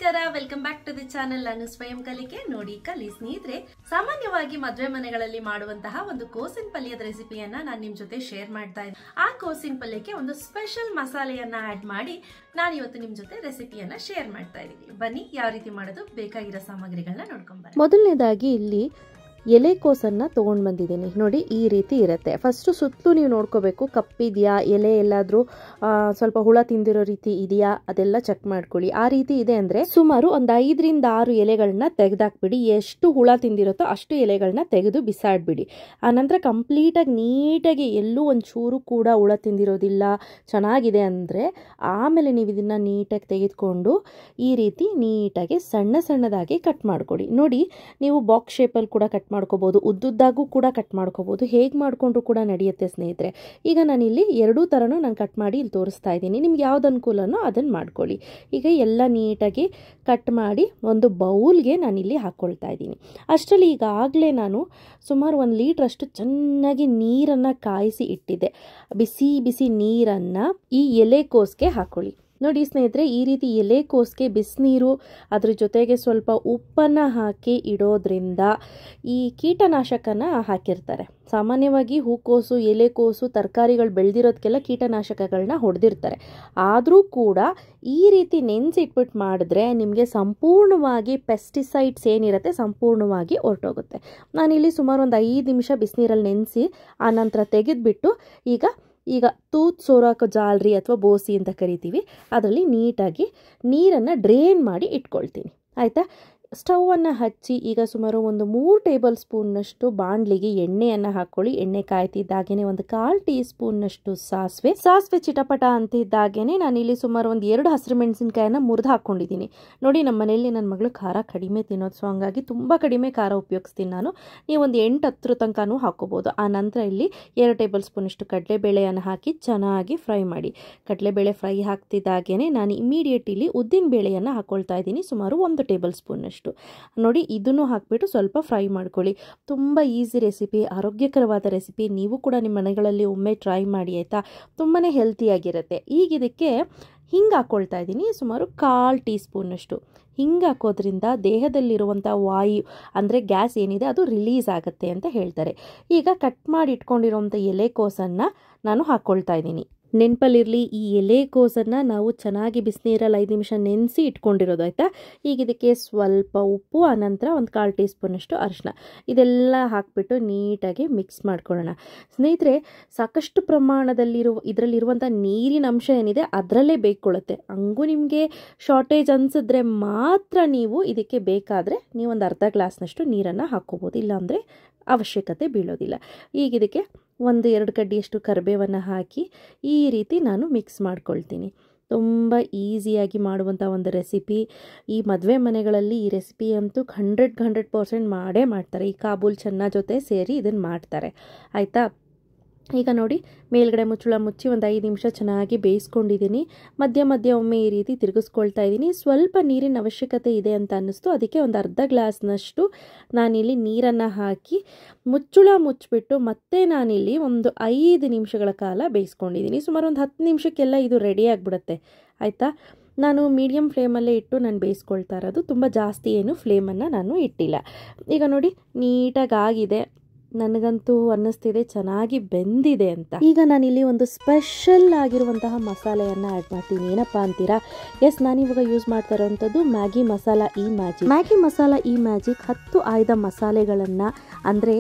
ನಮಸ್ಕಾರ, welcome back to the channel. ನಾನು ಸ್ವಯಂ ಕಲಿಕೆ ನೋಡಿ ಕಲಿ. ಸ್ನೇಹಿತರೆ, ಸಾಮಾನ್ಯವಾಗಿ ಮದುವೆ ಮನೆಗಳಲ್ಲಿ ಮಾಡುವಂತಹ ಒಂದು ಕೋಸಿನ ಪಲ್ಯದ ರೆಸಿಪಿಯನ್ನ ನಾನು ನಿಮ್ ಜೊತೆ ಶೇರ್ ಮಾಡ್ತಾ ಇದ್ದೀನಿ. ಆ ಕೋಸಿನ ಪಲ್ಯಕ್ಕೆ ಒಂದು ಸ್ಪೆಷಲ್ ಮಸಾಲೆಯನ್ನ ಆಡ್ ಮಾಡಿ ನಾನು ಇವತ್ತು ನಿಮ್ ಜೊತೆ ರೆಸಿಪಿಯನ್ನ ಶೇರ್ ಮಾಡ್ತಾ ಇದ್ದೀನಿ. ಬನ್ನಿ ಯಾವ ರೀತಿ ಮಾಡೋದು, ಬೇಕಾಗಿರೋ ಸಾಮಗ್ರಿಗಳನ್ನ ನೋಡ್ಕೊಂಡ್ ಬನ್ನಿ. ಮೊದಲನೇದಾಗಿ ಇಲ್ಲಿ ಎಲೆಕೋಸನ್ನು ತೊಗೊಂಡು ಬಂದಿದ್ದೀನಿ. ನೋಡಿ, ಈ ರೀತಿ ಇರುತ್ತೆ. ಫಸ್ಟು ಸುತ್ತಲೂ ನೀವು ನೋಡ್ಕೋಬೇಕು, ಕಪ್ಪಿದೆಯಾ, ಎಲೆ ಎಲ್ಲಾದರೂ ಸ್ವಲ್ಪ ಹುಳ ತಿಂದಿರೋ ರೀತಿ ಇದೆಯಾ ಅದೆಲ್ಲ ಚೆಕ್ ಮಾಡ್ಕೊಳ್ಳಿ. ಆ ರೀತಿ ಇದೆ ಅಂದರೆ ಸುಮಾರು ಒಂದು 5 ರಿಂದ 6 ಎಲೆಗಳನ್ನ ತೆಗೆದಾಕ್ಬಿಡಿ. ಎಷ್ಟು ಹುಳ ತಿಂದಿರುತ್ತೋ ಅಷ್ಟು ಎಲೆಗಳನ್ನ ತೆಗೆದು ಬಿಸಾಡ್ಬಿಡಿ. ಆನಂತರ ಕಂಪ್ಲೀಟಾಗಿ ನೀಟಾಗಿ ಎಲ್ಲೂ ಒಂದು ಚೂರು ಕೂಡ ಹುಳ ತಿಂದಿರೋದಿಲ್ಲ, ಚೆನ್ನಾಗಿದೆ ಅಂದರೆ ಆಮೇಲೆ ನೀವು ಇದನ್ನು ನೀಟಾಗಿ ತೆಗೆದುಕೊಂಡು ಈ ರೀತಿ ನೀಟಾಗಿ ಸಣ್ಣ ಸಣ್ಣದಾಗಿ ಕಟ್ ಮಾಡ್ಕೊಡಿ. ನೋಡಿ, ನೀವು ಬಾಕ್ಸ್ ಶೇಪಲ್ಲಿ ಕೂಡ ಕಟ್ ಮಾಡ್ಕೋಬಹುದು, ಉದ್ದುದ್ದಾಗೂ ಕೂಡ ಕಟ್ ಮಾಡ್ಕೋಬಹುದು, ಹೇಗೆ ಮಾಡ್ಕೊಂಡ್ರು ಕೂಡ ನಡೆಯುತ್ತೆ ಸ್ನೇಹಿತರೆ. ಈಗ ನಾನಿಲ್ಲಿ ಎರಡೂ ಥರನೂ ನಾನು ಕಟ್ ಮಾಡಿ ಇಲ್ಲಿ ತೋರಿಸ್ತಾ ಇದ್ದೀನಿ. ನಿಮ್ಗೆ ಯಾವ್ದು ಅನುಕೂಲನೋ ಅದನ್ನು ಮಾಡ್ಕೊಳ್ಳಿ. ಈಗ ಎಲ್ಲ ನೀಟಾಗಿ ಕಟ್ ಮಾಡಿ ಒಂದು ಬೌಲ್ಗೆ ನಾನಿಲ್ಲಿ ಹಾಕ್ಕೊಳ್ತಾ ಇದ್ದೀನಿ. ಅಷ್ಟರಲ್ಲಿ ಈಗಾಗಲೇ ನಾನು ಸುಮಾರು 1 ಲೀಟ್ರಷ್ಟು ಚೆನ್ನಾಗಿ ನೀರನ್ನು ಕಾಯಿಸಿ ಇಟ್ಟಿದ್ದೆ. ಬಿಸಿ ಬಿಸಿ ನೀರನ್ನು ಈ ಎಲೆಕೋಸ್ಗೆ ಹಾಕ್ಕೊಳ್ಳಿ. ನೋಡಿ ಸ್ನೇಹಿತರೆ, ಈ ರೀತಿ ಎಲೆಕೋಸ್ಗೆ ಬಿಸಿನೀರು ಅದ್ರ ಜೊತೆಗೆ ಸ್ವಲ್ಪ ಉಪ್ಪನ್ನು ಹಾಕಿ ಇಡೋದ್ರಿಂದ ಈ ಕೀಟನಾಶಕನ ಹಾಕಿರ್ತಾರೆ. ಸಾಮಾನ್ಯವಾಗಿ ಹೂಕೋಸು, ಎಲೆಕೋಸು, ತರಕಾರಿಗಳು ಬೆಳೆದಿರೋದಕ್ಕೆಲ್ಲ ಕೀಟನಾಶಕಗಳನ್ನ ಹೊಡೆದಿರ್ತಾರೆ. ಆದರೂ ಕೂಡ ಈ ರೀತಿ ನೆನೆಸಿಟ್ಬಿಟ್ಟು ಮಾಡಿದ್ರೆ ನಿಮಗೆ ಸಂಪೂರ್ಣವಾಗಿ ಪೆಸ್ಟಿಸೈಡ್ಸ್ ಏನಿರುತ್ತೆ ಸಂಪೂರ್ಣವಾಗಿ ಹೊರಟೋಗುತ್ತೆ. ನಾನಿಲ್ಲಿ ಸುಮಾರು ಒಂದು 5 ನಿಮಿಷ ಬಿಸಿನೀರಲ್ಲಿ ನೆನೆಸಿ ಆನಂತರ ತೆಗೆದುಬಿಟ್ಟು ಈಗ ತೂತ್ ಸೋರಾಕ ಜಾಲರಿ ಅಥವಾ ಬೋಸಿ ಅಂತ ಕರಿತೀವಿ, ಅದರಲ್ಲಿ ನೀಟಾಗಿ ನೀರನ್ನು ಡ್ರೈನ್ ಮಾಡಿ ಇಟ್ಕೊಳ್ತೀನಿ. ಆಯಿತಾ? ಸ್ಟವನ್ನು ಹಚ್ಚಿ ಈಗ ಸುಮಾರು ಒಂದು 3 ಟೇಬಲ್ ಸ್ಪೂನ್ನಷ್ಟು ಬಾಣಲಿಗೆ ಎಣ್ಣೆಯನ್ನು ಹಾಕ್ಕೊಳ್ಳಿ. ಎಣ್ಣೆ ಕಾಯ್ತಿದ್ದಾಗೇನೆ ಒಂದು 1/4 ಟೀ ಸ್ಪೂನ್ನಷ್ಟು ಸಾಸಿವೆ ಚಿಟಪಟ ಅಂತಿದ್ದಾಗೇನೆ ನಾನಿಲ್ಲಿ ಸುಮಾರು ಒಂದು 2 ಹಸಿರು ಮೆಣಸಿನ್ಕಾಯನ್ನು ಮುರಿದು ಹಾಕ್ಕೊಂಡಿದ್ದೀನಿ. ನೋಡಿ, ನಮ್ಮ ಮನೆಯಲ್ಲಿ ನನ್ನ ಮಗಳು ಖಾರ ಕಡಿಮೆ ತಿನ್ನೋದು, ಸೊ ಹಂಗಾಗಿ ತುಂಬ ಕಡಿಮೆ ಖಾರ ಉಪಯೋಗಿಸ್ತೀನಿ ನಾನು. ನೀವು ಒಂದು 8-10 ತನಕನೂ ಹಾಕ್ಕೋಬೋದು. ಆ ನಂತರ ಇಲ್ಲಿ 2 ಟೇಬಲ್ ಸ್ಪೂನಷ್ಟು ಕಡಲೆಬೇಳೆಯನ್ನು ಹಾಕಿ ಚೆನ್ನಾಗಿ ಫ್ರೈ ಮಾಡಿ. ಕಡಲೆಬೇಳೆ ಫ್ರೈ ಹಾಕ್ತಿದ್ದಾಗೇನೆ ನಾನು ಇಮಿಡಿಯೇಟ್ ಇಲ್ಲಿ ಉದ್ದಿನ ಬೇಳೆಯನ್ನು ಹಾಕ್ಕೊಳ್ತಾ ಇದ್ದೀನಿ, ಸುಮಾರು 1 ಟೇಬಲ್ ಸ್ಪೂನಷ್ಟು. ನೋಡಿ, ಇದನ್ನು ಹಾಕಿಬಿಟ್ಟು ಸ್ವಲ್ಪ ಫ್ರೈ ಮಾಡ್ಕೊಳ್ಳಿ. ತುಂಬ ಈಸಿ ರೆಸಿಪಿ, ಆರೋಗ್ಯಕರವಾದ ರೆಸಿಪಿ. ನೀವು ಕೂಡ ನಿಮ್ಮ ಮನೆಗಳಲ್ಲಿ ಒಮ್ಮೆ ಟ್ರೈ ಮಾಡಿ, ಆಯಿತಾ? ತುಂಬಾ ಹೆಲ್ತಿಯಾಗಿರುತ್ತೆ. ಈಗ ಇದಕ್ಕೆ ಹಿಂಗೆ ಹಾಕ್ಕೊಳ್ತಾ ಇದ್ದೀನಿ, ಸುಮಾರು 1/4 ಟೀ ಸ್ಪೂನಷ್ಟು. ಹಿಂಗೆ ಹಾಕೋದ್ರಿಂದ ದೇಹದಲ್ಲಿರುವಂಥ ವಾಯು ಅಂದರೆ ಗ್ಯಾಸ್ ಏನಿದೆ ಅದು ರಿಲೀಸ್ ಆಗುತ್ತೆ ಅಂತ ಹೇಳ್ತಾರೆ. ಈಗ ಕಟ್ ಮಾಡಿ ಇಟ್ಕೊಂಡಿರೋಂಥ ಎಲೆಕೋಸನ್ನು ನಾನು ಹಾಕ್ಕೊಳ್ತಾ ಇದ್ದೀನಿ. ನೆನಪಲ್ಲಿರಲಿ, ಈ ಎಲೆಕೋಸನ್ನು ನಾವು ಚೆನ್ನಾಗಿ ಬಿಸಿನೀರಲ್ಲಿ 5 ನಿಮಿಷ ನೆನೆಸಿ ಇಟ್ಕೊಂಡಿರೋದು, ಆಯಿತಾ? ಈಗ ಇದಕ್ಕೆ ಸ್ವಲ್ಪ ಉಪ್ಪು, ಆನಂತರ ಒಂದು 1/4 ಟೀ ಸ್ಪೂನಷ್ಟು ಅರಿಶಿನ, ಇದೆಲ್ಲ ಹಾಕಿಬಿಟ್ಟು ನೀಟಾಗಿ ಮಿಕ್ಸ್ ಮಾಡ್ಕೊಳ್ಳೋಣ. ಸ್ನೇಹಿತರೆ, ಸಾಕಷ್ಟು ಇದರಲ್ಲಿರುವಂಥ ನೀರಿನ ಅಂಶ ಏನಿದೆ ಅದರಲ್ಲೇ ಬೇಯ್ಕೊಳ್ಳುತ್ತೆ. ಹಂಗೂ ನಿಮಗೆ ಶಾರ್ಟೇಜ್ ಅನಿಸಿದ್ರೆ ಮಾತ್ರ ನೀವು ಇದಕ್ಕೆ ಬೇಕಾದರೆ ನೀವು ಒಂದು ಅರ್ಧ ಗ್ಲಾಸ್ನಷ್ಟು ನೀರನ್ನು ಹಾಕ್ಕೋಬೋದು, ಇಲ್ಲಾಂದರೆ ಅವಶ್ಯಕತೆ ಬೀಳೋದಿಲ್ಲ. ಈಗ ಇದಕ್ಕೆ 1-2 ಕಡ್ಡಿಯಷ್ಟು ಕರಿಬೇವನ್ನು ಹಾಕಿ ಈ ರೀತಿ ನಾನು ಮಿಕ್ಸ್ ಮಾಡ್ಕೊಳ್ತೀನಿ. ತುಂಬ ಈಸಿಯಾಗಿ ಮಾಡುವಂಥ ಒಂದು ರೆಸಿಪಿ. ಈ ಮದುವೆ ಮನೆಗಳಲ್ಲಿ ಈ ರೆಸಿಪಿ ಅಂತೂ 100% ಮಾಡೇ ಮಾಡ್ತಾರೆ. ಈ ಕಾಬೂಲ್ ಚೆನ್ನ ಜೊತೆ ಸೇರಿ ಇದನ್ನು ಮಾಡ್ತಾರೆ, ಆಯಿತಾ? ಈಗ ನೋಡಿ, ಮೇಲ್ಗಡೆ ಮುಚ್ಚಳ ಮುಚ್ಚಿ ಒಂದು 5 ನಿಮಿಷ ಚೆನ್ನಾಗಿ ಬೇಯಿಸ್ಕೊಂಡಿದ್ದೀನಿ. ಮಧ್ಯ ಒಮ್ಮೆ ಈ ರೀತಿ ತಿರುಗಿಸ್ಕೊಳ್ತಾ ಇದ್ದೀನಿ. ಸ್ವಲ್ಪ ನೀರಿನ ಅವಶ್ಯಕತೆ ಇದೆ ಅಂತ ಅನ್ನಿಸ್ತು, ಅದಕ್ಕೆ ಒಂದು ಅರ್ಧ ಗ್ಲಾಸ್ನಷ್ಟು ನಾನಿಲ್ಲಿ ನೀರನ್ನು ಹಾಕಿ ಮುಚ್ಚಳ ಮುಚ್ಚಿಬಿಟ್ಟು ಮತ್ತೆ ನಾನಿಲ್ಲಿ ಒಂದು 5 ನಿಮಿಷಗಳ ಕಾಲ ಬೇಯಿಸ್ಕೊಂಡಿದ್ದೀನಿ. ಸುಮಾರು ಒಂದು 10 ನಿಮಿಷಕ್ಕೆಲ್ಲ ಇದು ರೆಡಿ ಆಗಿಬಿಡುತ್ತೆ, ಆಯಿತಾ? ನಾನು ಮೀಡಿಯಮ್ ಫ್ಲೇಮಲ್ಲೇ ಇಟ್ಟು ನಾನು ಬೇಯಿಸ್ಕೊಳ್ತಾ ಇರೋದು, ತುಂಬ ಜಾಸ್ತಿ ಏನು ಫ್ಲೇಮನ್ನು ನಾನು ಇಟ್ಟಿಲ್ಲ. ಈಗ ನೋಡಿ, ನೀಟಾಗಿ ಆಗಿದೆ. ನನಗಂತೂ ಅನ್ನಿಸ್ತಿದೆ ಚೆನ್ನಾಗಿ ಬೆಂದಿದೆ ಅಂತ. ಈಗ ನಾನಿಲ್ಲಿ ಒಂದು ಸ್ಪೆಷಲ್ ಆಗಿರುವಂತಹ ಮಸಾಲೆಯನ್ನು ಆ್ಯಡ್ ಮಾಡ್ತೀನಿ. ಏನಪ್ಪ ಅಂತೀರಾ? ಎಸ್, ನಾನಿವಾಗ ಯೂಸ್ ಮಾಡ್ತಾ ಇರೋವಂಥದ್ದು ಮ್ಯಾಗಿ ಮಸಾಲ ಈ ಮ್ಯಾಜಿಕ್ 10 ಆಯ್ದ ಮಸಾಲೆಗಳನ್ನು ಅಂದರೆ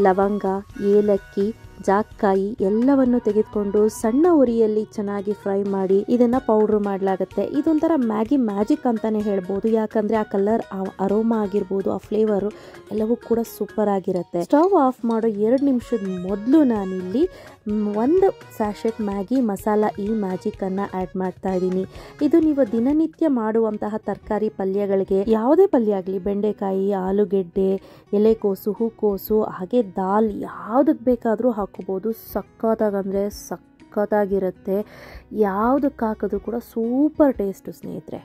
ಲವಂಗ, ಏಲಕ್ಕಿ, ಜಾಕಾಯಿ ಎಲ್ಲವನ್ನು ತೆಗೆದುಕೊಂಡು ಸಣ್ಣ ಉರಿಯಲ್ಲಿ ಚೆನ್ನಾಗಿ ಫ್ರೈ ಮಾಡಿ ಇದನ್ನು ಪೌಡ್ರ್ ಮಾಡಲಾಗುತ್ತೆ. ಇದೊಂಥರ ಮ್ಯಾಗಿ ಮ್ಯಾಜಿಕ್ ಅಂತಲೇ ಹೇಳ್ಬೋದು. ಯಾಕಂದರೆ ಆ ಕಲರ್, ಆ ಅರೋಮಾ ಆಗಿರ್ಬೋದು, ಆ ಫ್ಲೇವರು ಎಲ್ಲವೂ ಕೂಡ ಸೂಪರ್ ಆಗಿರುತ್ತೆ. ಸ್ಟವ್ ಆಫ್ ಮಾಡೋ 2 ನಿಮಿಷದ ಮೊದಲು ನಾನಿಲ್ಲಿ 1 ಸ್ಯಾಶೆಟ್ ಮ್ಯಾಗಿ ಮಸಾಲ ಈ ಮ್ಯಾಜಿಕನ್ನು ಆ್ಯಡ್ ಮಾಡ್ತಾ ಇದ್ದೀನಿ. ಇದು ನೀವು ದಿನನಿತ್ಯ ಮಾಡುವಂತಹ ತರಕಾರಿ ಪಲ್ಯಗಳಿಗೆ, ಯಾವುದೇ ಪಲ್ಯ ಆಗಲಿ, ಬೆಂಡೆಕಾಯಿ, ಆಲೂಗೆಡ್ಡೆ, ಎಲೆಕೋಸು, ಹೂಕೋಸು, ಹಾಗೆ ದಾಲ್, ಯಾವುದಕ್ಕೆ ಬೇಕಾದರೂ ಹಾಕೋಬೋದು. ಸಖತ್ತಾಗಿರುತ್ತೆ. ಯಾವುದಕ್ಕೆ ಹಾಕಿದ್ರು ಕೂಡ ಸೂಪರ್ ಟೇಸ್ಟು ಸ್ನೇಹಿತರೆ.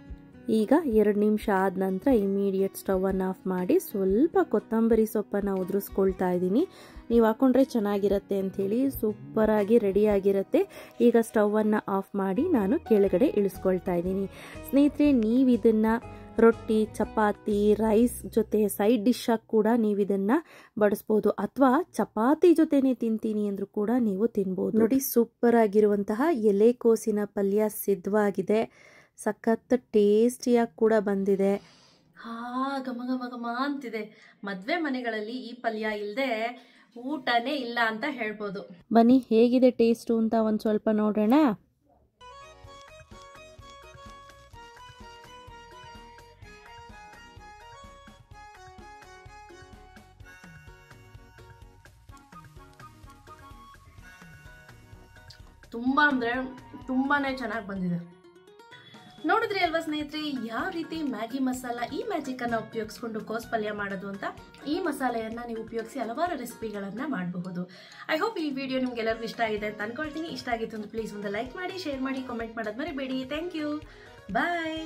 ಈಗ 2 ನಿಮಿಷ ಆದ ನಂತರ ಇಮಿಡಿಯೇಟ್ ಸ್ಟವನ್ನು ಆಫ್ ಮಾಡಿ ಸ್ವಲ್ಪ ಕೊತ್ತಂಬರಿ ಸೊಪ್ಪನ್ನು ಉದುರಿಸ್ಕೊಳ್ತಾ ಇದ್ದೀನಿ. ನೀವು ಹಾಕೊಂಡ್ರೆ ಚೆನ್ನಾಗಿರುತ್ತೆ ಅಂಥೇಳಿ. ಸೂಪರಾಗಿ ರೆಡಿಯಾಗಿರುತ್ತೆ. ಈಗ ಸ್ಟವನ್ನು ಆಫ್ ಮಾಡಿ ನಾನು ಕೆಳಗಡೆ ಇಳಿಸ್ಕೊಳ್ತಾ ಇದ್ದೀನಿ. ಸ್ನೇಹಿತರೆ, ನೀವು ಇದನ್ನು ರೊಟ್ಟಿ, ಚಪಾತಿ, ರೈಸ್ ಜೊತೆ ಸೈಡ್ ಡಿಶ್ ಆಗಿ ಕೂಡ ನೀವು ಇದನ್ನು ಬಡಿಸ್ಬೋದು, ಅಥವಾ ಚಪಾತಿ ಜೊತೆನೇ ತಿಂತೀನಿ ಅಂದರೂ ಕೂಡ ನೀವು ತಿನ್ಬೋದು. ನೋಡಿ, ಸೂಪರ್ ಆಗಿರುವಂತಹ ಎಲೆಕೋಸಿನ ಪಲ್ಯ ಸಿದ್ಧವಾಗಿದೆ. ಸಖತ್ ಟೇಸ್ಟಿಯಾಗಿ ಕೂಡ ಬಂದಿದೆ. ಘಮ ಘಮ ಘಮ ಅಂತಿದೆ. ಮದುವೆ ಮನೆಗಳಲ್ಲಿ ಈ ಪಲ್ಯ ಇಲ್ಲದೆ ಊಟನೇ ಇಲ್ಲ ಅಂತ ಹೇಳ್ಬೋದು. ಬನ್ನಿ ಹೇಗಿದೆ ಟೇಸ್ಟು ಅಂತ ಒಂದು ಸ್ವಲ್ಪ ನೋಡೋಣ. ತುಂಬ ಅಂದರೆ ತುಂಬಾನೇ ಚೆನ್ನಾಗಿ ಬಂದಿದೆ. ನೋಡಿದ್ರಿ ಅಲ್ವಾ ಸ್ನೇಹಿತರೆ, ಯಾವ ರೀತಿ ಮ್ಯಾಗಿ ಮಸಾಲ ಈ ಮ್ಯಾಜಿಕ್ ಅನ್ನ ಉಪಯೋಗಿಸ್ಕೊಂಡು ಕೋಸ್ ಪಲ್ಯ ಮಾಡೋದು ಅಂತ. ಈ ಮಸಾಲೆಯನ್ನ ನೀವು ಉಪಯೋಗಿಸಿ ಹಲವಾರು ರೆಸಿಪಿಗಳನ್ನ ಮಾಡಬಹುದು. ಐ ಹೋಪ್ ಈ ವಿಡಿಯೋ ನಿಮ್ಗೆಲ್ಲರಿಗೂ ಇಷ್ಟ ಆಗಿದೆ ಅಂತ ಅನ್ಕೊಳ್ತೀನಿ. ಇಷ್ಟ ಆಗಿತ್ತು ಅಂದ್ರೆ ಪ್ಲೀಸ್ ಒಂದು ಲೈಕ್ ಮಾಡಿ, ಶೇರ್ ಮಾಡಿ, ಕಾಮೆಂಟ್ ಮಾಡೋದು ಮರಿಬೇಡಿ. Thank you, bye.